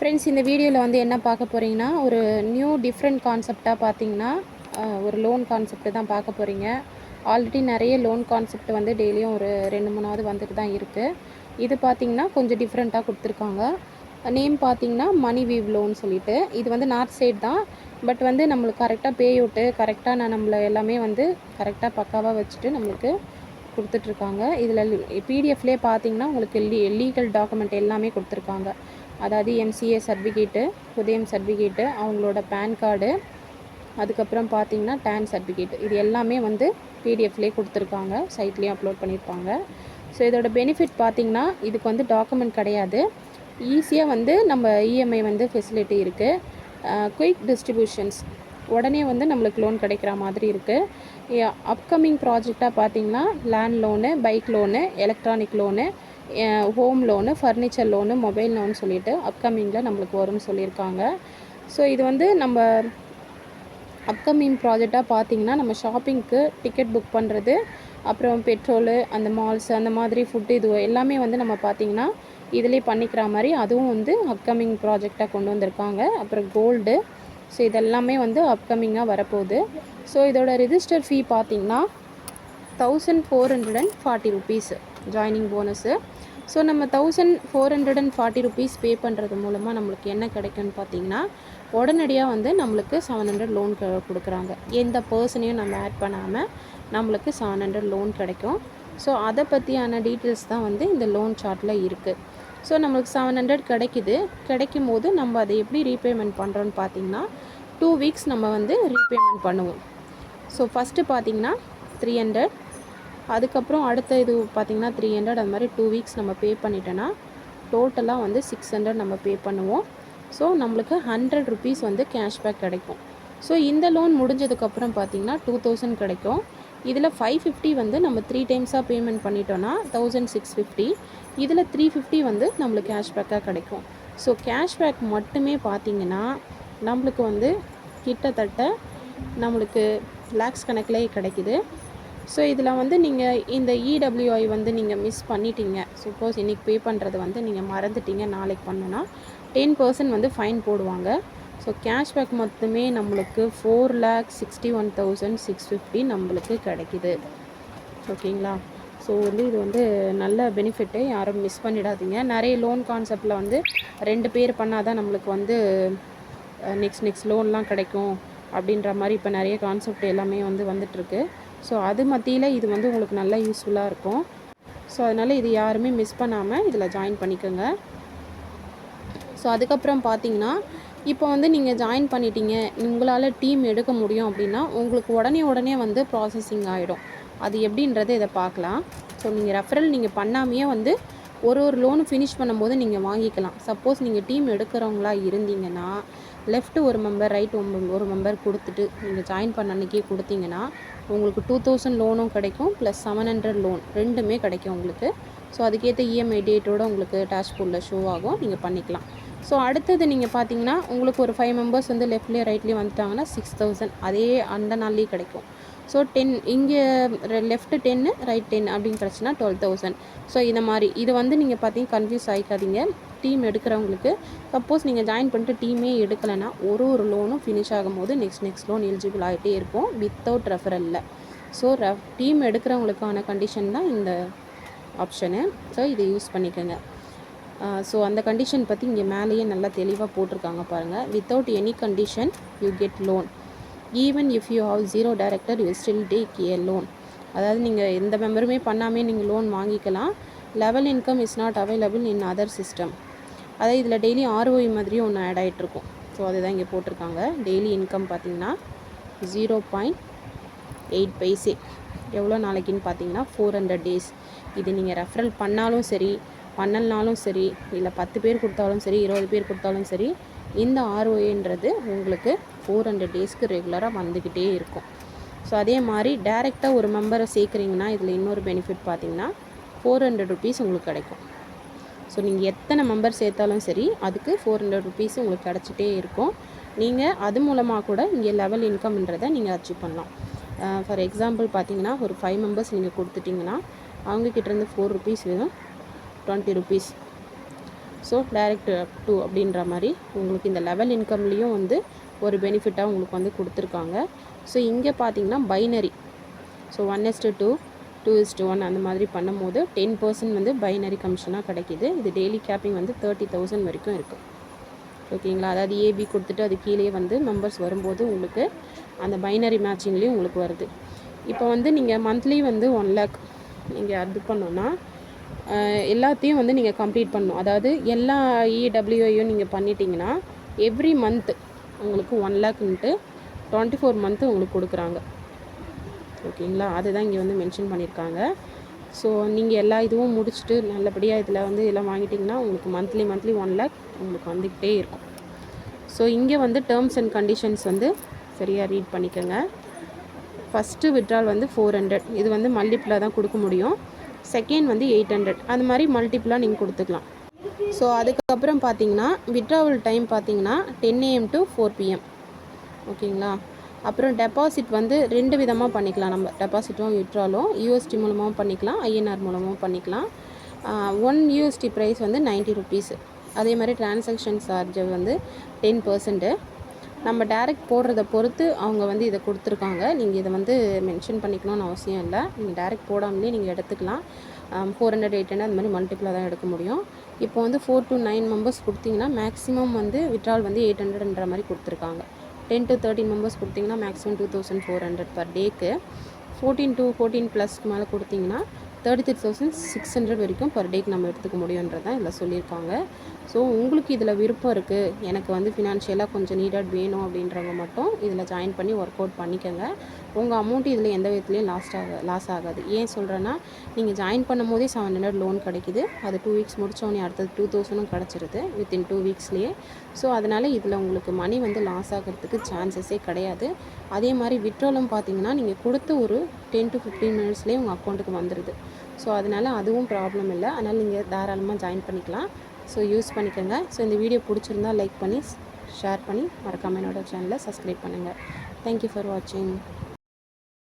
Friends, இந்த வீடியோவில் வந்து என்ன பார்க்க போகிறீங்கன்னா, ஒரு நியூ டிஃப்ரெண்ட் கான்செப்டாக பார்த்தீங்கன்னா, ஒரு லோன் கான்செப்ட் தான் பார்க்க போகிறீங்க. ஆல்ரெடி நிறைய லோன் கான்செப்ட் வந்து டெய்லியும் ஒரு 2-3வது வந்துட்டு தான் இருக்குது. இது பார்த்தீங்கன்னா கொஞ்சம் டிஃப்ரெண்ட்டாக கொடுத்துருக்காங்க. நேம் பார்த்தீங்கன்னா மணி வீவ் லோன் சொல்லிட்டு. இது வந்து நார்த் சைட் தான். பட் வந்து நம்மளுக்கு கரெக்டாக பே அவுட்டு கரெக்டாக நம்மளை எல்லாமே வந்து கரெக்டாக பக்காவாக வச்சுட்டு நம்மளுக்கு கொடுத்துட்ருக்காங்க. இதில் பிடிஎஃப்லேயே பார்த்தீங்கன்னா உங்களுக்கு லீகல் டாக்குமெண்ட் எல்லாமே கொடுத்துருக்காங்க. அதாவது எம்சிஏ சர்டிஃபிகேட்டு, உதயம் சர்டிஃபிகேட்டு, அவங்களோட பேன் கார்டு, அதுக்கப்புறம் பார்த்திங்கன்னா டேன் சர்டிஃபிகேட், இது எல்லாமே வந்து பிடிஎஃப்லேயே கொடுத்துருக்காங்க. சைட்லேயும் அப்லோட் பண்ணியிருப்பாங்க. ஸோ இதோட பெனிஃபிட் பார்த்திங்கன்னா இதுக்கு வந்து டாக்குமெண்ட் கிடையாது. ஈஸியாக வந்து நம்ம இஎம்ஐ வந்து ஃபெசிலிட்டி இருக்குது. குயிக் டிஸ்ட்ரிபியூஷன்ஸ், உடனே வந்து நம்மளுக்கு லோன் கிடைக்கிற மாதிரி இருக்குது. அப்கமிங் ப்ராஜெக்டாக பார்த்திங்கன்னா land loan, bike loan, electronic loan, home loan, furniture loan, mobile loan சொல்லிட்டு அப்கமிங்கில் நம்மளுக்கு வரும்னு சொல்லியிருக்காங்க. ஸோ இது வந்து நம்ம அப்கமிங் ப்ராஜெக்டாக பார்த்திங்கன்னா நம்ம ஷாப்பிங்க்கு டிக்கெட் புக் பண்ணுறது, அப்புறம் பெட்ரோலு, அந்த மால்ஸ், அந்த மாதிரி ஃபுட்டு, இது எல்லாமே வந்து நம்ம பார்த்திங்கன்னா இதிலே பண்ணிக்கிற மாதிரி அதுவும் வந்து அப்கமிங் ப்ராஜெக்டாக கொண்டு வந்திருக்காங்க. அப்புறம் கோல்டு, ஸோ இதெல்லாமே வந்து அப்கமிங்காக வரப்போகுது. ஸோ இதோட ரிஜிஸ்டர் ஃபீ பார்த்திங்கன்னா 1440 ருபீஸ் ஜாயினிங் போனஸு. ஸோ நம்ம 1440 ருபீஸ் பே பண்ணுறது மூலமாக நம்மளுக்கு என்ன கிடைக்கும்னு பார்த்திங்கன்னா, உடனடியாக வந்து நம்மளுக்கு 700 லோன் கொடுக்குறாங்க. எந்த பர்சனையும் நம்ம ஆட் பண்ணாமல் நம்மளுக்கு 700 லோன் கிடைக்கும். ஸோ அதை பற்றியான டீட்டெயில்ஸ் தான் வந்து இந்த லோன் சார்ட்டில் இருக்குது. ஸோ நம்மளுக்கு 700 கிடைக்கும் போது நம்ம அதை எப்படி ரீபேமெண்ட் பண்ணுறோன்னு பார்த்திங்கன்னா 2 வீக்ஸ் நம்ம வந்து ரீபேமெண்ட் பண்ணுவோம். ஸோ ஃபஸ்ட்டு பார்த்திங்கன்னா 300, அதுக்கப்புறம் அடுத்த இது பார்த்திங்கன்னா 300, அது மாதிரி 2 வீக்ஸ் நம்ம பே பண்ணிட்டோன்னா டோட்டலாக வந்து 600 நம்ம பே பண்ணுவோம். ஸோ நம்மளுக்கு 100 ருபீஸ் வந்து கேஷ்பேக் கிடைக்கும். ஸோ இந்த லோன் முடிஞ்சதுக்கப்புறம் பார்த்திங்கன்னா 2000 கிடைக்கும். இதில் 550 வந்து நம்ம 3 டைம்ஸாக பேமெண்ட் பண்ணிட்டோன்னா 1650. இதில் 350 வந்து நம்மளுக்கு கேஷ்பேக்காக கிடைக்கும். ஸோ கேஷ்பேக் மட்டுமே பார்த்திங்கன்னா நம்மளுக்கு வந்து கிட்டத்தட்ட நம்மளுக்கு லேக்ஸ் கணக்கிலே கிடைக்குது. ஸோ இதில் வந்து நீங்கள் இந்த இடபிள்யூஐ வந்து நீங்கள் மிஸ் பண்ணிட்டீங்க, சப்போஸ் இன்றைக்கி பே பண்ணுறது வந்து நீங்கள் மறந்துட்டீங்க, நாளைக்கு பண்ணோன்னா 10% வந்து ஃபைன் போடுவாங்க. ஸோ கேஷ்பேக் மட்டுமே நம்மளுக்கு 4,61,650 நம்மளுக்கு கிடைக்கிது. ஓகேங்களா? ஸோ வந்து இது வந்து நல்ல பெனிஃபிட்டு, யாரும் மிஸ் பண்ணிடாதீங்க. நிறைய லோன் கான்செப்டில் வந்து 2 பேர் பண்ணால் தான் நம்மளுக்கு வந்து நெக்ஸ்ட் லோன்லாம் கிடைக்கும் அப்படின்ற மாதிரி இப்போ நிறைய கான்செப்ட் எல்லாமே வந்து வந்துட்டுருக்கு. ஸோ அது மத்தியில் இது வந்து உங்களுக்கு நல்லா யூஸ்ஃபுல்லாக இருக்கும். ஸோ அதனால் இது யாருமே மிஸ் பண்ணாமல் இதில் ஜாயின் பண்ணிக்கோங்க. ஸோ அதுக்கப்புறம் பார்த்திங்கன்னா இப்போ வந்து நீங்கள் ஜாயின் பண்ணிட்டீங்க, உங்களால் டீம் எடுக்க முடியும் அப்படின்னா உங்களுக்கு உடனே வந்து ப்ராசஸிங் ஆகிடும். அது எப்படின்றத இதை பார்க்கலாம். ஸோ நீங்கள் ரெஃபரல் நீங்கள் பண்ணாமையே வந்து ஒரு லோனு ஃபினிஷ் பண்ணும்போது நீங்கள் வாங்கிக்கலாம். சப்போஸ் நீங்கள் டீம் எடுக்கிறவங்களா இருந்தீங்கன்னா லெஃப்ட் ஒரு மெம்பர், ரைட் ஒரு மெம்பர் கொடுத்துட்டு நீங்கள் ஜாயின் பண்ண அன்றைக்கே கொடுத்தீங்கன்னா உங்களுக்கு 2000 லோனும் கிடைக்கும், ப்ளஸ் 700 லோன் ரெண்டுமே கிடைக்கும் உங்களுக்கு. ஸோ அதுக்கேற்ற இஎம்ஐ டேட்டோடு உங்களுக்கு டேஷ்போர்டில் ஷோ ஆகும், நீங்கள் பண்ணிக்கலாம். ஸோ அடுத்தது நீங்கள் பார்த்தீங்கன்னா உங்களுக்கு ஒரு 5 மெம்பர்ஸ் வந்து லெஃப்ட்லேயும் ரைட்லேயும் வந்துட்டாங்கன்னா 6000 அதே அந்த நாள்லேயே கிடைக்கும். ஸோ 10 இங்கே லெஃப்ட் 10 ரைட் 10 அப்படின்னு கிடச்சின்னா 12,000. ஸோ இந்த மாதிரி இது வந்து நீங்கள் பார்த்தீங்கன்னா கன்ஃபியூஸ் ஆகிக்காதீங்க. டீம் எடுக்கிறவங்களுக்கு சப்போஸ் நீங்கள் ஜாயின் பண்ணிட்டு டீமே எடுக்கலைன்னா ஒரு லோனும் ஃபினிஷ் ஆகும்போது நெக்ஸ்ட் லோன் எலிஜிபிள் ஆகிட்டே இருக்கும் வித்தவுட் ரெஃபரலில். ஸோ டீம் எடுக்கிறவங்களுக்கான கண்டிஷன் தான் இந்த ஆப்ஷனு. ஸோ இதை யூஸ் பண்ணிக்கோங்க. ஸோ அந்த கண்டிஷன் பற்றி இங்கே மேலேயே நல்லா தெளிவாக போட்டிருக்காங்க பாருங்கள். Without any condition you get loan, even if you have 0 director you still take a loan. அதாவது நீங்கள் எந்த மெம்பருமே பண்ணாமே நீங்கள் லோன் வாங்கிக்கலாம். Level income is not available in other system. அதாவது இதில் டெய்லி ROI மாதிரியும் ஒன்று ஆட் ஆகிட்ருக்கும். ஸோ அதுதான் இங்கே போட்டிருக்காங்க. டெய்லி இன்கம் பார்த்திங்கன்னா 0.8 பைசே. எவ்வளோ நாளைக்குன்னு பார்த்தீங்கன்னா 400 டேஸ். இது நீங்கள் ரெஃபரல் பண்ணாலும் சரி, பண்ணலனாலும் சரி, இல்லை 10 பேர் கொடுத்தாலும் சரி, 20 பேர் கொடுத்தாலும் சரி, இந்த ROIன்றது உங்களுக்கு 400 டேஸ்க்கு ரெகுலராக வந்துக்கிட்டே இருக்கும். ஸோ அதே மாதிரி டைரெக்டாக ஒரு மெம்பரை சேர்க்குறீங்கன்னா இதில் இன்னொரு பெனிஃபிட் பார்த்திங்கன்னா 400 ருபீஸ் உங்களுக்கு கிடைக்கும். ஸோ நீங்கள் எத்தனை மெம்பர் சேர்த்தாலும் சரி அதுக்கு 400 ருபீஸ் உங்களுக்கு கிடச்சிட்டே இருக்கும். நீங்கள் அது மூலமாக கூட இங்கே லெவல் இன்கம்ன்றதை நீங்கள் அச்சீவ் பண்ணலாம். ஃபார் எக்ஸாம்பிள் பார்த்திங்கன்னா ஒரு 5 மெம்பர்ஸ் நீங்கள் கொடுத்துட்டிங்கன்னா அவங்கக்கிட்டேருந்து 4 ருபீஸ் வேணும், 20 ருபீஸ் ஸோ டைரக்ட் டூ அப்படின்ற மாதிரி உங்களுக்கு இந்த லெவல் இன்கம்லேயும் வந்து ஒரு பெனிஃபிட்டாக உங்களுக்கு வந்து கொடுத்துருக்காங்க. ஸோ இங்கே பார்த்தீங்கன்னா பைனரி, ஸோ 1:2 2:1 அந்த மாதிரி பண்ணும்போது 10% வந்து பைனரி கமிஷனாக கிடைக்கிது. இது டெய்லி கேப்பிங் வந்து 30,000 வரைக்கும் இருக்குது. ஓகேங்களா, அதாவது ஏபி கொடுத்துட்டு அது கீழே வந்து மெம்பர்ஸ் வரும்போது உங்களுக்கு அந்த பைனரி மேட்சிங்லேயும் உங்களுக்கு வருது. இப்போ வந்து நீங்கள் மந்த்லி வந்து 1 lakh நீங்கள் அது பண்ணோன்னா எல்லாத்தையும் வந்து நீங்கள் கம்ப்ளீட் பண்ணணும். அதாவது எல்லா இடபிள்யூஐயும் நீங்கள் பண்ணிட்டீங்கன்னா எவ்ரி மந்த் உங்களுக்கு 1 lakhன்ட்டு 24 மந்த்து உங்களுக்கு கொடுக்குறாங்க. ஓகேங்களா, அதுதான் இங்கே வந்து மென்ஷன் பண்ணியிருக்காங்க. ஸோ நீங்கள் எல்லா இதுவும் முடிச்சுட்டு நல்லபடியாக இதில் வந்து எல்லாம் வாங்கிட்டிங்கன்னா உங்களுக்கு மந்த்லி 1 lakh உங்களுக்கு வந்துக்கிட்டே இருக்கும். ஸோ இங்கே வந்து டேர்ம்ஸ் அண்ட் கண்டிஷன்ஸ் வந்து சரியாக ரீட் பண்ணிக்கோங்க. ஃபஸ்ட்டு விட்ரால் வந்து 400, இது வந்து மல்டிப்ளாக தான் கொடுக்க முடியும். செகண்ட் வந்து 800, அது மாதிரி மல்டிப்ளாக நீங்கள் கொடுத்துக்கலாம். ஸோ அதுக்கப்புறம் பார்த்தீங்கன்னா விட்ராவல் டைம் பார்த்தீங்கன்னா 10 AM to 4 PM. ஓகேங்களா, அப்புறம் டெபாசிட் வந்து 2 விதமாக பண்ணிக்கலாம். நம்ம டெபாசிட்டும் விட்ராலும் யூஎஸ்டி மூலமாகவும் பண்ணிக்கலாம், ஐஎன்ஆர் மூலமாகவும் பண்ணிக்கலாம். 1 USD ப்ரைஸ் வந்து 90 rupees. அதே மாதிரி டிரான்சாக்ஷன் சார்ஜ் வந்து 10%. நம்ம டேரெக்ட் போடுறத பொறுத்து அவங்க வந்து இதை கொடுத்துருக்காங்க. நீங்கள் இதை வந்து மென்ஷன் பண்ணிக்கணும்னு அவசியம் இல்லை. நீங்கள் டேரெக்ட் போடாமலே நீங்கள் எடுத்துக்கலாம். 400 800 அந்த மாதிரி மல்டிப்ளாக தான் எடுக்க முடியும். இப்போ வந்து 4 to 9 மெம்பர்ஸ் கொடுத்தீங்கன்னா மேக்ஸிமம் வந்து விட்ரால் வந்து 800ன்ற மாதிரி கொடுத்துருக்காங்க. 10 to 13 மெம்பர்ஸ் கொடுத்தீங்கன்னா மேக்ஸிமம் 2400 பர் டேக்கு. 14 to 14+ மேலே கொடுத்தீங்கன்னா 33,600 வரைக்கும் பர் டேக்கு நம்ம எடுத்துக்க முடியுன்றதான் இதில் சொல்லியிருக்காங்க. ஸோ உங்களுக்கு இதில் விருப்பம் இருக்குது, எனக்கு வந்து ஃபினான்ஷியலாக கொஞ்சம் நீடட் வேணும் அப்படின்றவங்க மட்டும் இதில் ஜாயின் பண்ணி ஒர்க் அவுட் பண்ணிக்கோங்க. உங்கள் அமௌண்ட் இதில் எந்த விதத்துலையும் லாஸ் ஆகாது. ஏன் சொல்கிறேன்னா, நீங்கள் ஜாயின் பண்ணும் போதே 700 லோன் கிடைக்கிது. அது 2 வீக்ஸ் முடித்தோடனே அடுத்தது 2000 கிடச்சிருது வித்தின் 2 வீக்ஸ்லேயே. ஸோ அதனால் இதில் உங்களுக்கு மணி வந்து லாஸ் ஆகிறதுக்கு சான்சஸே கிடையாது. அதே மாதிரி விட்ராலும் பார்த்தீங்கன்னா நீங்கள் கொடுத்து ஒரு 10 to 15 மினிட்ஸ்லேயே உங்கள் அக்கௌண்ட்டுக்கு வந்துடுது. ஸோ அதனால் அதுவும் ப்ராப்ளம் இல்லை. அதனால் நீங்கள் தாராளமாக ஜாயின் பண்ணிக்கலாம். ஸோ யூஸ் பண்ணிக்கோங்க. ஸோ இந்த வீடியோ பிடிச்சிருந்தால் லைக் பண்ணி ஷேர் பண்ணி மறக்காமல் என்னோடய சேனலை சப்ஸ்கிரைப் பண்ணுங்கள். தேங்க்யூ ஃபார் வாட்சிங்.